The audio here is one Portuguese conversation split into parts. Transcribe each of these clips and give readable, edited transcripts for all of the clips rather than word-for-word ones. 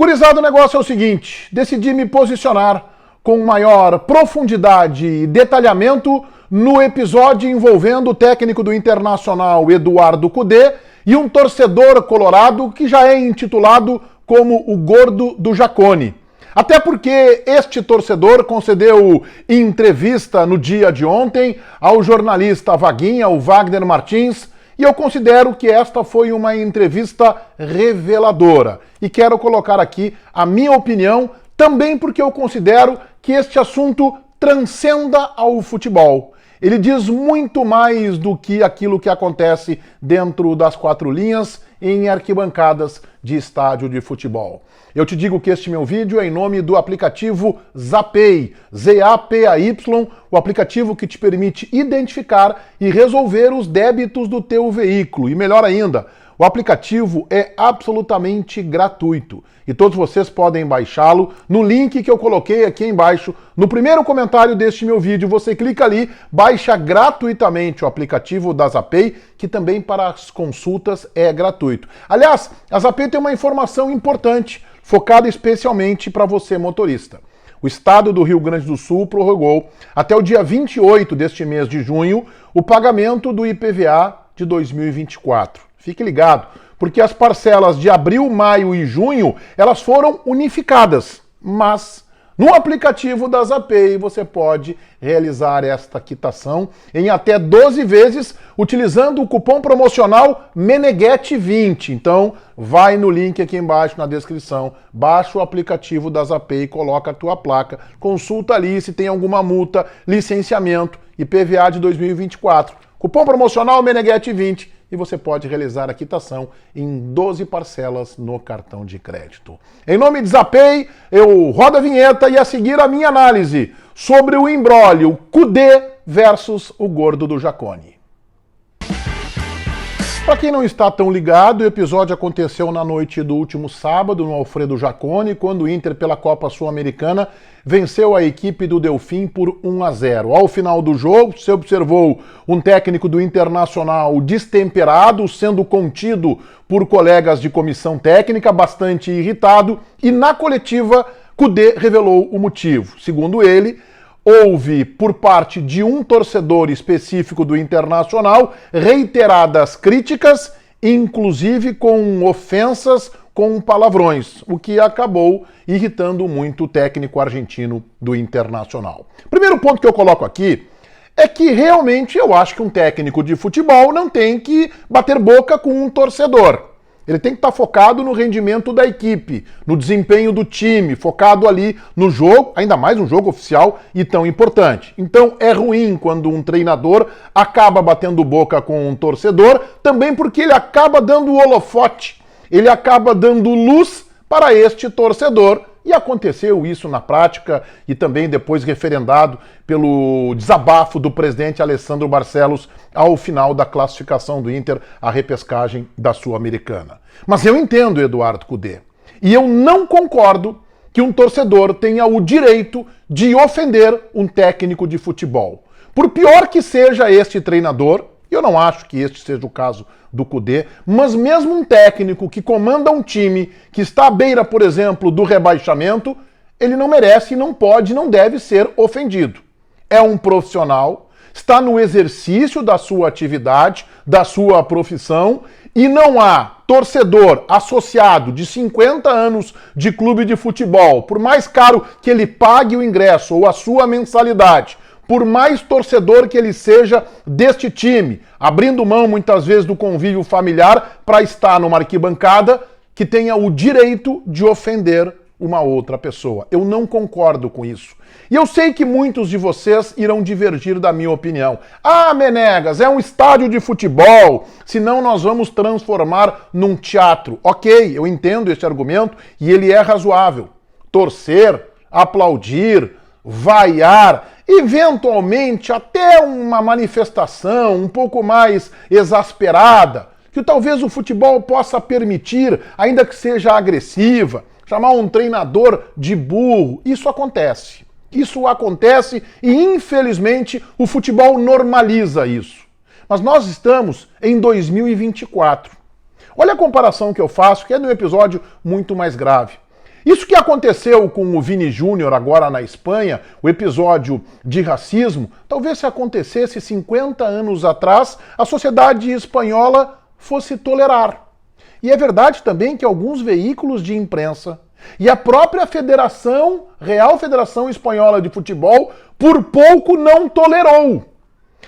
Gurizada, o negócio é o seguinte, decidi me posicionar com maior profundidade e detalhamento no episódio envolvendo o técnico do Internacional, Eduardo Cudê, e um torcedor colorado que já é intitulado como o Gordo do Jacone. Até porque este torcedor concedeu entrevista no dia de ontem ao jornalista Vaguinha, o Wagner Martins, e eu considero que esta foi uma entrevista reveladora. E quero colocar aqui a minha opinião, também porque eu considero que este assunto transcenda ao futebol. Ele diz muito mais do que aquilo que acontece dentro das quatro linhas em arquibancadas de estádio de futebol. Eu te digo que este meu vídeo é em nome do aplicativo Zapay, Z-A-P-A-Y, o aplicativo que te permite identificar e resolver os débitos do teu veículo. E melhor ainda, o aplicativo é absolutamente gratuito e todos vocês podem baixá-lo no link que eu coloquei aqui embaixo. No primeiro comentário deste meu vídeo, você clica ali, baixa gratuitamente o aplicativo da Zapay, que também para as consultas é gratuito. Aliás, a Zapay tem uma informação importante, focada especialmente para você motorista. O estado do Rio Grande do Sul prorrogou até o dia 28 deste mês de junho o pagamento do IPVA de 2024. Fique ligado, porque as parcelas de abril, maio e junho, elas foram unificadas, mas no aplicativo da Zapay você pode realizar esta quitação em até 12 vezes utilizando o cupom promocional Meneghetti20. Então, vai no link aqui embaixo na descrição, baixa o aplicativo da Zapay, coloca a tua placa, consulta ali se tem alguma multa, licenciamento, IPVA de 2024. Cupom promocional Meneghetti20. E você pode realizar a quitação em 12 parcelas no cartão de crédito. Em nome de Zapay, eu rodo a vinheta e a seguir a minha análise sobre o imbróglio Cudê versus o Gordo do Jacone. Para quem não está tão ligado, o episódio aconteceu na noite do último sábado no Alfredo Jacone, quando o Inter, pela Copa Sul-Americana, venceu a equipe do Delfim por 1-0. Ao final do jogo, se observou um técnico do Internacional destemperado, sendo contido por colegas de comissão técnica, bastante irritado, e na coletiva, Cudê revelou o motivo. Segundo ele, houve, por parte de um torcedor específico do Internacional, reiteradas críticas, inclusive com ofensas, com palavrões, o que acabou irritando muito o técnico argentino do Internacional. Primeiro ponto que eu coloco aqui é que realmente eu acho que um técnico de futebol não tem que bater boca com um torcedor. Ele tem que estar focado no rendimento da equipe, no desempenho do time, focado ali no jogo, ainda mais um jogo oficial e tão importante. Então é ruim quando um treinador acaba batendo boca com um torcedor, também porque ele acaba dando holofote, ele acaba dando luz para este torcedor. E aconteceu isso na prática e também depois referendado pelo desabafo do presidente Alessandro Barcelos ao final da classificação do Inter à repescagem da Sul-Americana. Mas eu entendo Eduardo Cudê. E eu não concordo que um torcedor tenha o direito de ofender um técnico de futebol. Por pior que seja este treinador, eu não acho que este seja o caso do Cudê, mas mesmo um técnico que comanda um time que está à beira, por exemplo, do rebaixamento, ele não merece, não pode, não deve ser ofendido. É um profissional, está no exercício da sua atividade, da sua profissão, e não há torcedor associado de 50 anos de clube de futebol, por mais caro que ele pague o ingresso ou a sua mensalidade, por mais torcedor que ele seja deste time, abrindo mão muitas vezes do convívio familiar para estar numa arquibancada, que tenha o direito de ofender uma outra pessoa. Eu não concordo com isso. E eu sei que muitos de vocês irão divergir da minha opinião. Ah, Menegas, é um estádio de futebol, senão nós vamos transformar num teatro. Ok, eu entendo este argumento e ele é razoável. Torcer, aplaudir, vaiar, eventualmente até uma manifestação um pouco mais exasperada, que talvez o futebol possa permitir, ainda que seja agressiva, chamar um treinador de burro. Isso acontece. Isso acontece e, infelizmente, o futebol normaliza isso. Mas nós estamos em 2024. Olha a comparação que eu faço, que é de um episódio muito mais grave. Isso que aconteceu com o Vini Júnior agora na Espanha, o episódio de racismo, talvez se acontecesse 50 anos atrás, a sociedade espanhola fosse tolerar. E é verdade também que alguns veículos de imprensa e a própria Federação, Real Federação Espanhola de Futebol, por pouco não tolerou.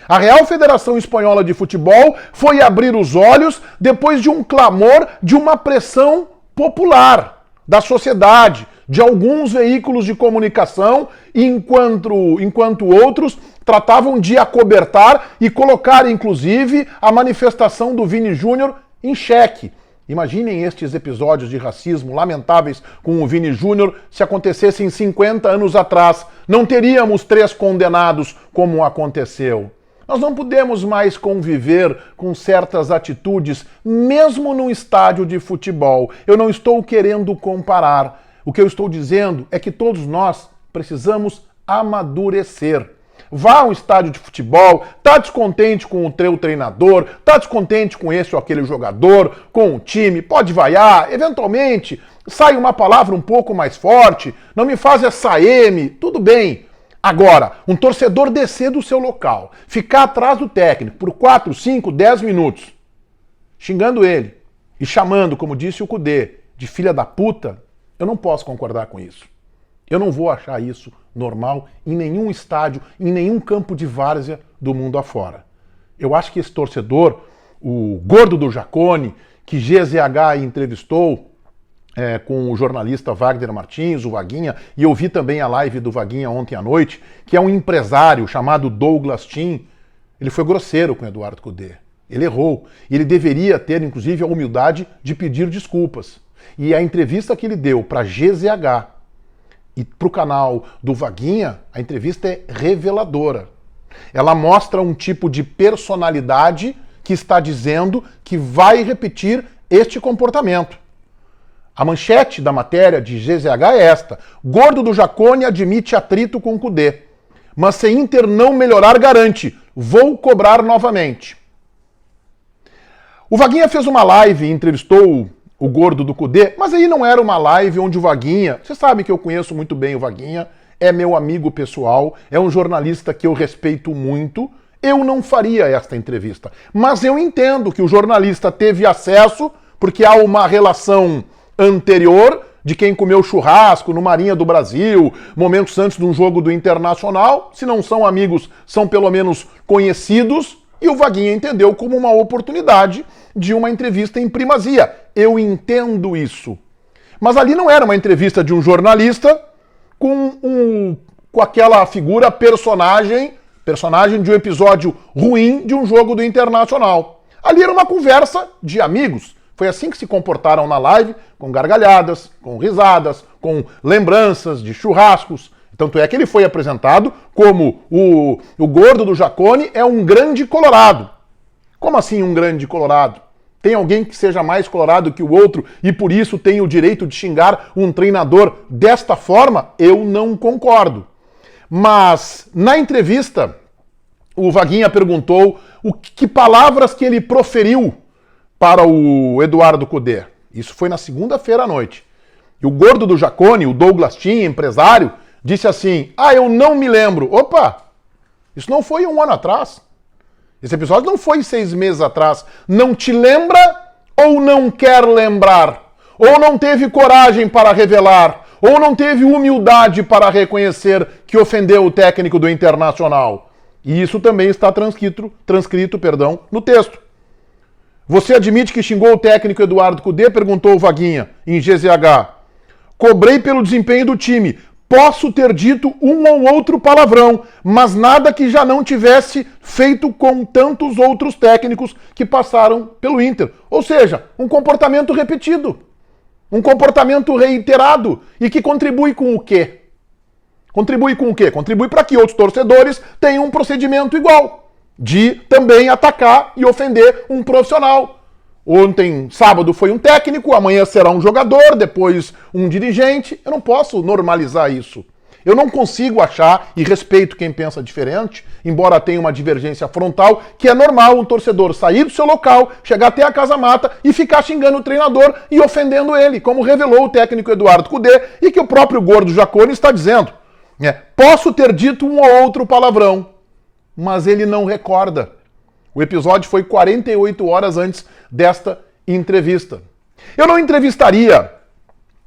A Real Federação Espanhola de Futebol foi abrir os olhos depois de um clamor, de uma pressão popular da sociedade, de alguns veículos de comunicação, enquanto outros tratavam de acobertar e colocar, inclusive, a manifestação do Vini Júnior em xeque. Imaginem estes episódios de racismo lamentáveis com o Vini Júnior se acontecessem 50 anos atrás. Não teríamos 3 condenados como aconteceu. Nós não podemos mais conviver com certas atitudes, mesmo num estádio de futebol. Eu não estou querendo comparar. O que eu estou dizendo é que todos nós precisamos amadurecer. Vá a um estádio de futebol, tá descontente com o teu treinador, tá descontente com esse ou aquele jogador, com o time, pode vaiar, eventualmente sai uma palavra um pouco mais forte, não me faz essa M, tudo bem. Agora, um torcedor descer do seu local, ficar atrás do técnico por 4, 5, 10 minutos, xingando ele e chamando, como disse o Kudê, de filha da puta, eu não posso concordar com isso. Eu não vou achar isso normal em nenhum estádio, em nenhum campo de várzea do mundo afora. Eu acho que esse torcedor, o gordo do Jacone, que GZH entrevistou com o jornalista Wagner Martins, o Vaguinha, e eu vi também a live do Vaguinha ontem à noite, que é um empresário chamado Douglas Tim, ele foi grosseiro com o Eduardo Kudê. Ele errou. E ele deveria ter, inclusive, a humildade de pedir desculpas. E a entrevista que ele deu para GZH e para o canal do Vaguinha, a entrevista é reveladora. Ela mostra um tipo de personalidade que está dizendo que vai repetir este comportamento. A manchete da matéria de GZH é esta: gordo do Jacone admite atrito com Kudê. Mas se Inter não melhorar, garante, vou cobrar novamente. O Vaguinha fez uma live e entrevistou o gordo do Kudê, mas aí não era uma live onde o Vaguinha... Você sabe que eu conheço muito bem o Vaguinha, é meu amigo pessoal, é um jornalista que eu respeito muito. Eu não faria esta entrevista. Mas eu entendo que o jornalista teve acesso, porque há uma relação anterior de quem comeu churrasco no Marinha do Brasil, momentos antes de um jogo do Internacional. Se não são amigos, são pelo menos conhecidos. E o Vaguinha entendeu como uma oportunidade de uma entrevista em primazia. Eu entendo isso. Mas ali não era uma entrevista de um jornalista com aquela figura personagem de um episódio ruim de um jogo do Internacional. Ali era uma conversa de amigos. Foi assim que se comportaram na live, com gargalhadas, com risadas, com lembranças de churrascos. Tanto é que ele foi apresentado como o gordo do Jacone é um grande colorado. Como assim um grande colorado? Tem alguém que seja mais colorado que o outro e por isso tem o direito de xingar um treinador desta forma? Eu não concordo. Mas na entrevista, o Vaguinha perguntou que palavras que ele proferiu para o Eduardo Kudê. Isso foi na segunda-feira à noite. E o gordo do Jacone, o Douglas Tim, empresário, disse assim: eu não me lembro. Opa! Isso não foi um ano atrás. Esse episódio não foi 6 meses atrás. Não te lembra ou não quer lembrar? Ou não teve coragem para revelar? Ou não teve humildade para reconhecer que ofendeu o técnico do Internacional? E isso também está transcrito, no texto. Você admite que xingou o técnico Eduardo Kudê? Perguntou o Vaguinha em GZH. Cobrei pelo desempenho do time. Posso ter dito um ou outro palavrão, mas nada que já não tivesse feito com tantos outros técnicos que passaram pelo Inter. Ou seja, um comportamento repetido, um comportamento reiterado e que contribui com o quê? Contribui com o quê? Contribui para que outros torcedores tenham um procedimento igual, de também atacar e ofender um profissional. Ontem, sábado, foi um técnico, amanhã será um jogador, depois um dirigente. Eu não posso normalizar isso. Eu não consigo achar, e respeito quem pensa diferente, embora tenha uma divergência frontal, que é normal um torcedor sair do seu local, chegar até a casa mata e ficar xingando o treinador e ofendendo ele, como revelou o técnico Eduardo Cudê e que o próprio Gordo Jaconi está dizendo. Posso ter dito um ou outro palavrão, mas ele não recorda. O episódio foi 48 horas antes desta entrevista. Eu não entrevistaria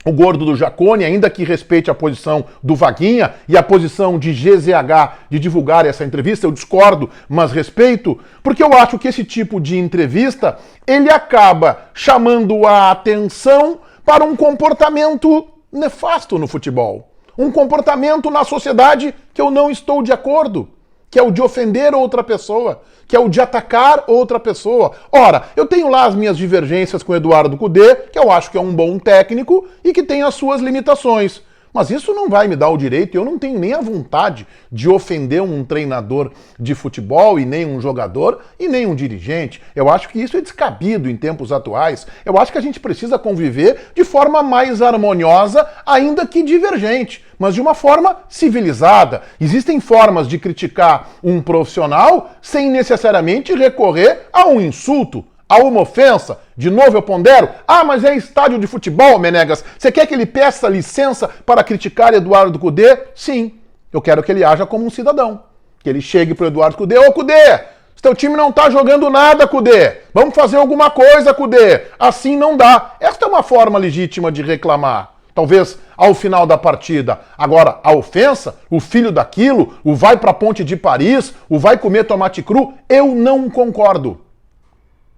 o Gordo do Jaconi, ainda que respeite a posição do Vaguinha e a posição de GZH de divulgar essa entrevista, eu discordo, mas respeito, porque eu acho que esse tipo de entrevista, ele acaba chamando a atenção para um comportamento nefasto no futebol. Um comportamento na sociedade que eu não estou de acordo, que é o de ofender outra pessoa, que é o de atacar outra pessoa. Ora, eu tenho lá as minhas divergências com o Eduardo Cudê, que eu acho que é um bom técnico e que tem as suas limitações. Mas isso não vai me dar o direito, eu não tenho nem a vontade de ofender um treinador de futebol e nem um jogador e nem um dirigente. Eu acho que isso é descabido em tempos atuais. Eu acho que a gente precisa conviver de forma mais harmoniosa, ainda que divergente, mas de uma forma civilizada. Existem formas de criticar um profissional sem necessariamente recorrer a um insulto, a uma ofensa. De novo eu pondero, mas é estádio de futebol, Menegas. Você quer que ele peça licença para criticar Eduardo Cudê? Sim, eu quero que ele haja como um cidadão. Que ele chegue para o Eduardo Cudê, ô Cudê, teu time não tá jogando nada, Cudê. Vamos fazer alguma coisa, Cudê. Assim não dá. Esta é uma forma legítima de reclamar. Talvez ao final da partida. Agora, a ofensa, o filho daquilo, o vai pra Ponte de Paris, o vai comer tomate cru, eu não concordo.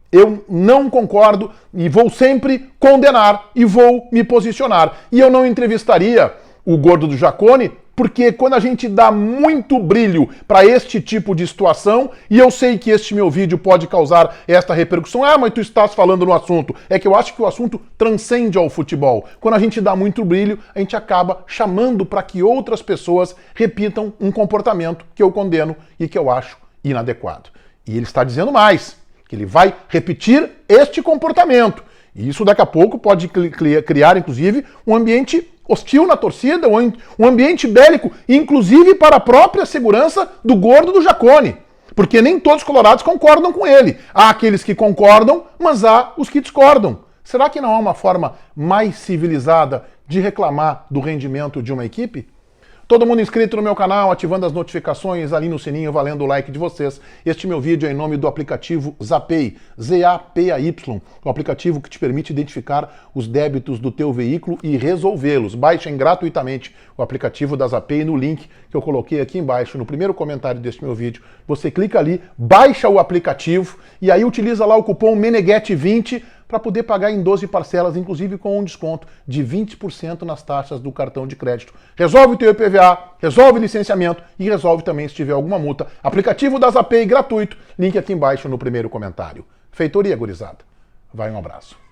Eu não concordo e vou sempre condenar e vou me posicionar. E eu não entrevistaria o Gordo do Jaconi, porque quando a gente dá muito brilho para este tipo de situação, e eu sei que este meu vídeo pode causar esta repercussão, mas tu estás falando no assunto. É que eu acho que o assunto transcende ao futebol. Quando a gente dá muito brilho, a gente acaba chamando para que outras pessoas repitam um comportamento que eu condeno e que eu acho inadequado. E ele está dizendo mais, que ele vai repetir este comportamento. E isso daqui a pouco pode criar, inclusive, um ambiente hostil na torcida, um ambiente bélico, inclusive para a própria segurança do Gordo do Jaconi. Porque nem todos os colorados concordam com ele. Há aqueles que concordam, mas há os que discordam. Será que não há uma forma mais civilizada de reclamar do rendimento de uma equipe? Todo mundo inscrito no meu canal, ativando as notificações ali no sininho, valendo o like de vocês. Este meu vídeo é em nome do aplicativo Zapay, Z-A-P-A-Y, o aplicativo que te permite identificar os débitos do teu veículo e resolvê-los. Baixem gratuitamente o aplicativo da Zapay no link que eu coloquei aqui embaixo, no primeiro comentário deste meu vídeo. Você clica ali, baixa o aplicativo e aí utiliza lá o cupom MENEGHET20 para poder pagar em 12 parcelas, inclusive com um desconto de 20% nas taxas do cartão de crédito. Resolve o teu IPVA, resolve licenciamento e resolve também se tiver alguma multa. Aplicativo da Zapay gratuito, link aqui embaixo no primeiro comentário. Feitoria, gurizada. Vai, um abraço.